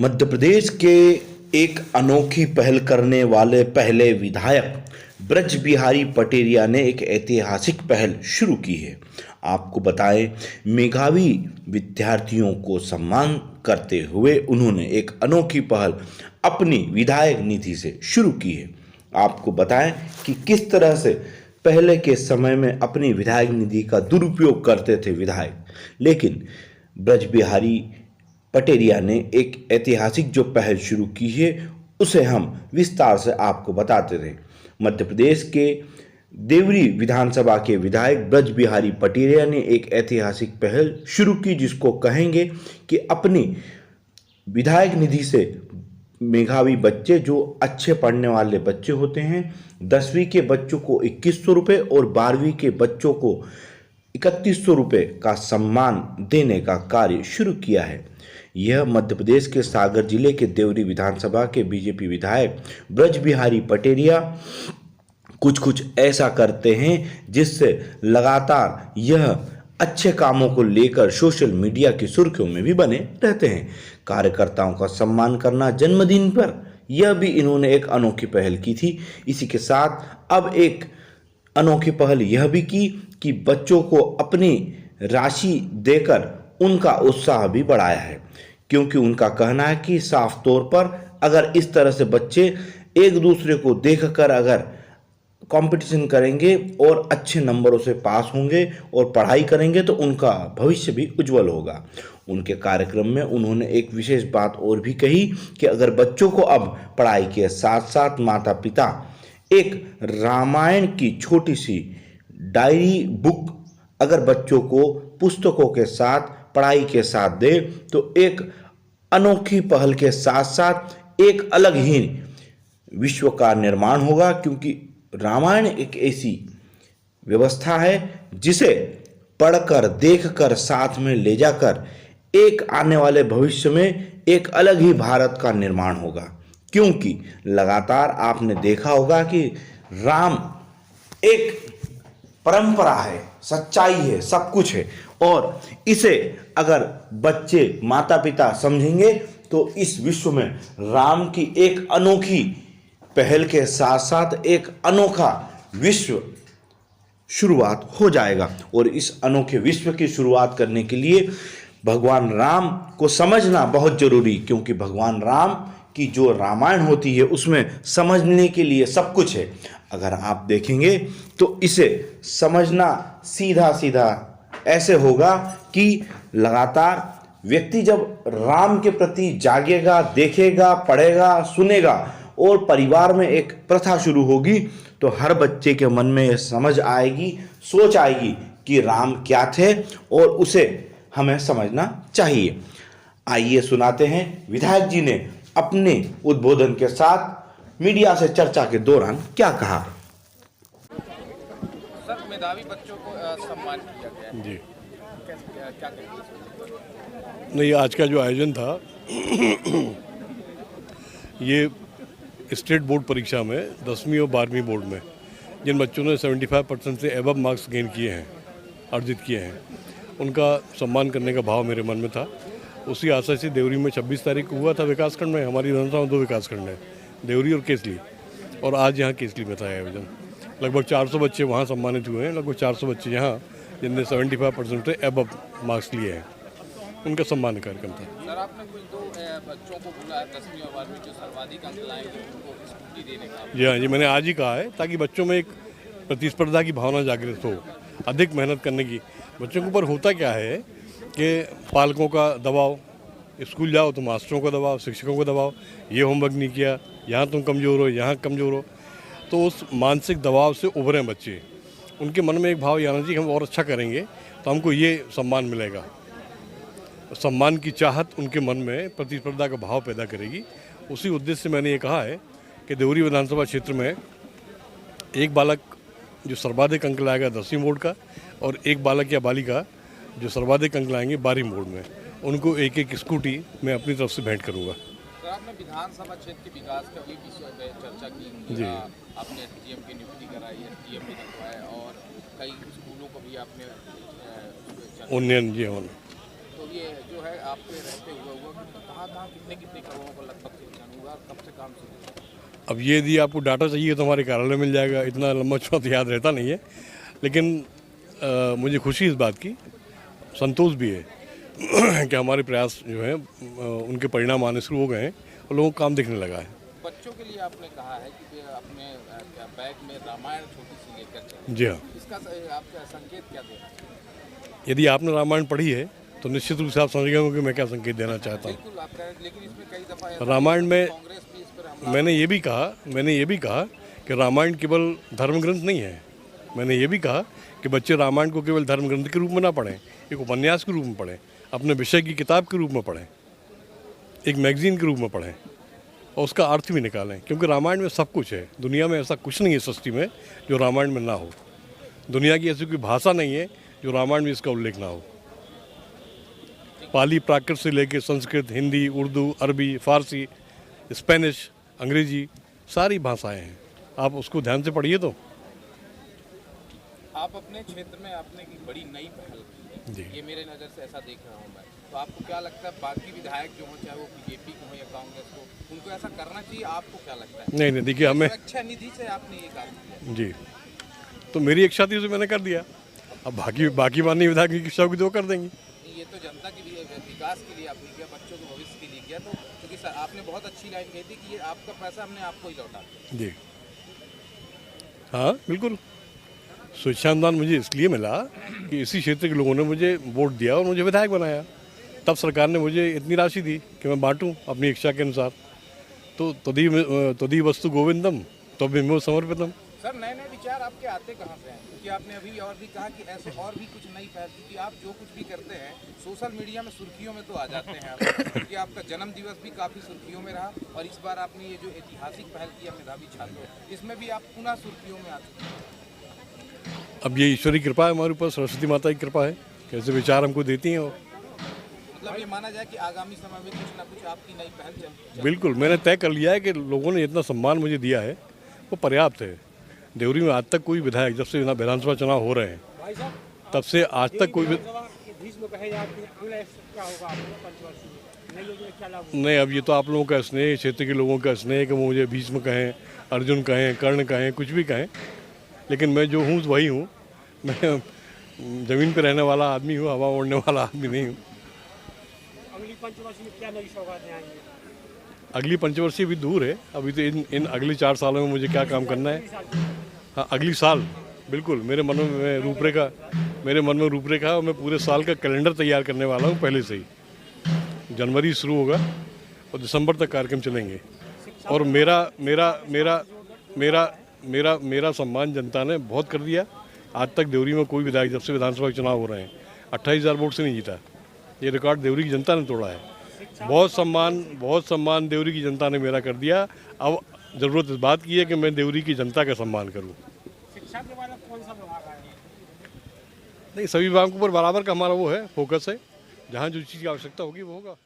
मध्य प्रदेश के एक अनोखी पहल करने वाले पहले विधायक ब्रज बिहारी पटेरिया ने एक ऐतिहासिक पहल शुरू की है। आपको बताएं, मेधावी विद्यार्थियों को सम्मान करते हुए उन्होंने एक अनोखी पहल अपनी विधायक निधि से शुरू की है। आपको बताएं कि किस तरह से पहले के समय में अपनी विधायक निधि का दुरुपयोग करते थे विधायक, लेकिन ब्रज बिहारी पटेरिया ने एक ऐतिहासिक जो पहल शुरू की है उसे हम विस्तार से आपको बताते रहे। मध्य प्रदेश के देवरी विधानसभा के विधायक ब्रज बिहारी पटेरिया ने एक ऐतिहासिक पहल शुरू की जिसको कहेंगे कि अपनी विधायक निधि से मेधावी बच्चे जो अच्छे पढ़ने वाले बच्चे होते हैं, 10वीं के बच्चों को 2100 रुपये और 12वीं के बच्चों को 3100 रुपये का सम्मान देने का कार्य शुरू किया है। यह मध्य प्रदेश के सागर जिले के देवरी विधानसभा के बीजेपी विधायक ब्रज बिहारी पटेरिया कुछ ऐसा करते हैं जिससे लगातार यह अच्छे कामों को लेकर सोशल मीडिया की सुर्खियों में भी बने रहते हैं। कार्यकर्ताओं का सम्मान करना जन्मदिन पर, यह भी इन्होंने एक अनोखी पहल की थी। इसी के साथ अब एक अनोखी पहल यह भी की कि बच्चों को अपनी राशि देकर उनका उत्साह भी बढ़ाया है, क्योंकि उनका कहना है कि साफ तौर पर अगर इस तरह से बच्चे एक दूसरे को देखकर अगर कंपटीशन करेंगे और अच्छे नंबरों से पास होंगे और पढ़ाई करेंगे तो उनका भविष्य भी उज्जवल होगा। उनके कार्यक्रम में उन्होंने एक विशेष बात और भी कही कि अगर बच्चों को अब पढ़ाई के साथ साथ माता पिता एक रामायण की छोटी सी डायरी बुक अगर बच्चों को पुस्तकों के साथ पढ़ाई के साथ दे तो एक अनोखी पहल के साथ साथ एक अलग ही विश्व का निर्माण होगा, क्योंकि रामायण एक ऐसी व्यवस्था है जिसे पढ़कर देखकर साथ में ले जाकर एक आने वाले भविष्य में एक अलग ही भारत का निर्माण होगा। क्योंकि लगातार आपने देखा होगा कि राम एक परंपरा है, सच्चाई है, सब कुछ है, और इसे अगर बच्चे माता पिता समझेंगे तो इस विश्व में राम की एक अनोखी पहल के साथ साथ एक अनोखा विश्व शुरुआत हो जाएगा। और इस अनोखे विश्व की शुरुआत करने के लिए भगवान राम को समझना बहुत जरूरी, क्योंकि भगवान राम की जो रामायण होती है उसमें समझने के लिए सब कुछ है। अगर आप देखेंगे तो इसे समझना सीधा सीधा ऐसे होगा कि लगातार व्यक्ति जब राम के प्रति जागेगा, देखेगा, पढ़ेगा, सुनेगा और परिवार में एक प्रथा शुरू होगी तो हर बच्चे के मन में यह समझ आएगी, सोच आएगी कि राम क्या थे और उसे हमें समझना चाहिए। आइए सुनाते हैं विधायक जी ने अपने उद्बोधन के साथ मीडिया से चर्चा के दौरान क्या कहा। सर, मेधावी बच्चों को सम्मान किया गया है। जी क्या कहेंगे? नहीं, आज का जो आयोजन था ये स्टेट बोर्ड परीक्षा में 10वीं और 12वीं बोर्ड में जिन बच्चों ने 75% से एबव मार्क्स गेन किए हैं, अर्जित किए हैं, उनका सम्मान करने का भाव मेरे मन में था। उसी आशा से देवरी में 26 तारीख को हुआ था विकासखंड में। हमारी विधानसभा में 2 विकासखंड हैं, देवरी और केसली, और आज यहाँ केसली में था आयोजन। लगभग 400 बच्चे वहाँ सम्मानित हुए हैं, लगभग 400 बच्चे यहाँ जिनने 75% से एबव मार्क्स लिए हैं, उनका सम्मान कार्यक्रम था। सर, आपने कुछ 2 बच्चों को बोला है 10वीं और 12वीं जो सर्वाधिक अंक लाएंगे उनको स्कूटी देने का। जी हाँ, जी मैंने आज ही कहा है ताकि बच्चों में एक प्रतिस्पर्धा की भावना जागृत हो, अधिक मेहनत करने की। बच्चों के ऊपर होता क्या है कि पालकों का दबाव, स्कूल जाओ तो मास्टरों का दबाव, शिक्षकों का दबाव, ये होमवर्क नहीं किया, यहाँ तुम कमज़ोर हो, यहाँ कमज़ोर हो, तो उस मानसिक दबाव से उभरें बच्चे। उनके मन में एक भाव आना चाहिए, हम और अच्छा करेंगे तो हमको ये सम्मान मिलेगा। सम्मान की चाहत उनके मन में प्रतिस्पर्धा का भाव पैदा करेगी। उसी उद्देश्य से मैंने ये कहा है कि देवरी विधानसभा क्षेत्र में एक बालक जो सर्वाधिक अंक लाएगा 10वीं बोर्ड का और एक बालक या बालिका जो सर्वाधिक अंक लाएंगे 12वीं बोर्ड में, उनको एक एक स्कूटी मैं अपनी तरफ से भेंट करूँगा। सर, आपने विधानसभा क्षेत्र के विकास का भी विषय पे चर्चा की जी। आपने टीएम की नियुक्ति कराई है, टीएम भी लगवाया और कई स्कूलों को भी आपने उन्नयन जी हाँ। तो ये जो है आपके रहते हुआ कहाँ कितने करोड़ों को लगभग नुकसान हुआ और कब से काम शुरू हुआ? अब ये यदि आपको डाटा चाहिए तो हमारे कार्यालय मिल जाएगा, इतना लंबा चौड़ा तो याद रहता नहीं है। लेकिन मुझे खुशी इस बात की, संतोष भी है कि हमारे प्रयास जो है उनके परिणाम आने शुरू हो गए हैं और लोगों को काम दिखने लगा है। बच्चों के लिए आपने कहा है कि अपने बैग में रामायण छोटी सी लेकर चलें। जी हाँ, इसका आपका संकेत क्या देना चाहिए? यदि आपने रामायण पढ़ी है तो निश्चित रूप से आप समझ गए होंगे कि मैं क्या संकेत देना चाहता हूँ। बिल्कुल आप कह रहे हैं, लेकिन इसमें कई दफा रामायण में कांग्रेस भी इस पर हमला। मैंने ये भी कहा कि रामायण केवल धर्म ग्रंथ नहीं है। मैंने ये भी कहा कि बच्चे रामायण को केवल धर्म ग्रंथ के रूप में ना पढ़ें, एक उपन्यास के रूप में पढ़ें, अपने विषय की किताब के रूप में पढ़ें, एक मैगजीन के रूप में पढ़ें और उसका अर्थ भी निकालें। क्योंकि रामायण में सब कुछ है, दुनिया में ऐसा कुछ नहीं है सृष्टि में जो रामायण में ना हो। दुनिया की ऐसी कोई भाषा नहीं है जो रामायण में इसका उल्लेख ना हो। पाली प्राकृत से लेकर संस्कृत, हिंदी, उर्दू, अरबी, फारसी, स्पेनिश, अंग्रेजी, सारी भाषाएं हैं। आप उसको ध्यान से पढ़िए तो। आप अपने क्षेत्र में आपने एक बड़ी नई पहल की जी। है, ये मेरे नज़र से ऐसा देख रहा हूँ मैं। तो आपको क्या लगता है बाकी विधायक जो हों, चाहे वो बीजेपी के हों या कांग्रेस को, उनको ऐसा करना चाहिए? आपको क्या लगता है? नहीं, देखिए हमें सुरक्षा निधि से आपने ये काम किया। जी, तो मेरी इच्छा थी उसे मैंने कर दिया। अब बाकी माननीय विधायक की इच्छा होगी तो वो कर देंगी। ये तो जनता के लिए, विकास के लिए आपने किया, बच्चों के भविष्य के लिए किया। तो क्योंकि सर आपने बहुत अच्छी लाइन कही थी कि ये आपका पैसा हमने आपको ही लौटा दिया। जी हाँ, बिल्कुल। स्वेच्छानुदान मुझे इसलिए मिला कि इसी क्षेत्र के लोगों ने मुझे वोट दिया और मुझे विधायक बनाया। तब सरकार ने मुझे इतनी राशि दी कि मैं बांटूं अपनी इच्छा के अनुसार। तो तदी वस्तु गोविंदम तद्विमो समर्पितम। सर नए नए विचार आपके आते कहाँ से हैं? क्योंकि आपने अभी और भी कहा कि ऐसे और भी कुछ नई पहल, क्योंकि आप जो कुछ भी करते हैं सोशल मीडिया में सुर्खियों में तो आ जाते हैं आप। क्योंकि आपका जन्म दिवस भी काफ़ी सुर्खियों में रहा और इस बार आपने ये जो ऐतिहासिक पहल की है मेधावी छात्रों, इसमें भी आप पुनः सुर्खियों में आ चुके हैं। अब ये ईश्वरी कृपा है हमारे ऊपर, सरस्वती माता की कृपा है, कैसे विचार हमको देती हैं। और मतलब ये माना जाए कि आगामी समय में कुछ ना कुछ आपकी नई पहल चल। बिल्कुल, मैंने तय कर लिया है कि लोगों ने जितना सम्मान मुझे दिया है वो पर्याप्त है। देवरी में आज तक कोई विधायक, जब से विधानसभा चुनाव हो रहे हैं तब से आज तक कोई नहीं। अब ये तो आप लोगों का स्नेह, क्षेत्र के लोगों का स्नेह कि वो मुझे भीष्म कहें, अर्जुन कहें, कर्ण कहें, कुछ भी कहें, लेकिन मैं जो हूँ वही हूँ। मैं ज़मीन पर रहने वाला आदमी हूँ, हवा ओढ़ने वाला आदमी नहीं हूँ। अगली पंचवर्षीय में क्या नई सौगातें आएंगी? अगली पंचवर्षीय भी दूर है, अभी तो इन अगले 4 सालों में मुझे क्या काम करना है। हाँ, अगली साल बिल्कुल मेरे मन में रूपरेखा और मैं पूरे साल का कैलेंडर तैयार करने वाला हूँ पहले से ही। जनवरी शुरू होगा और दिसंबर तक कार्यक्रम चलेंगे। और मेरा सम्मान जनता ने बहुत कर दिया। आज तक देवरी में कोई विधायक, जब से विधानसभा के चुनाव हो रहे हैं, 28,000 वोट से नहीं जीता। ये रिकॉर्ड देवरी की जनता ने तोड़ा है। बहुत सम्मान देवरी की जनता ने मेरा कर दिया। अब ज़रूरत इस बात की है कि मैं देवरी की जनता का सम्मान करूं। शिक्षा के बाद कौन सा विभाग आए? नहीं, सभी विभागों पर बराबर का हमारा वो है, फोकस है। जहां जो चीज़ की आवश्यकता होगी वो होगा।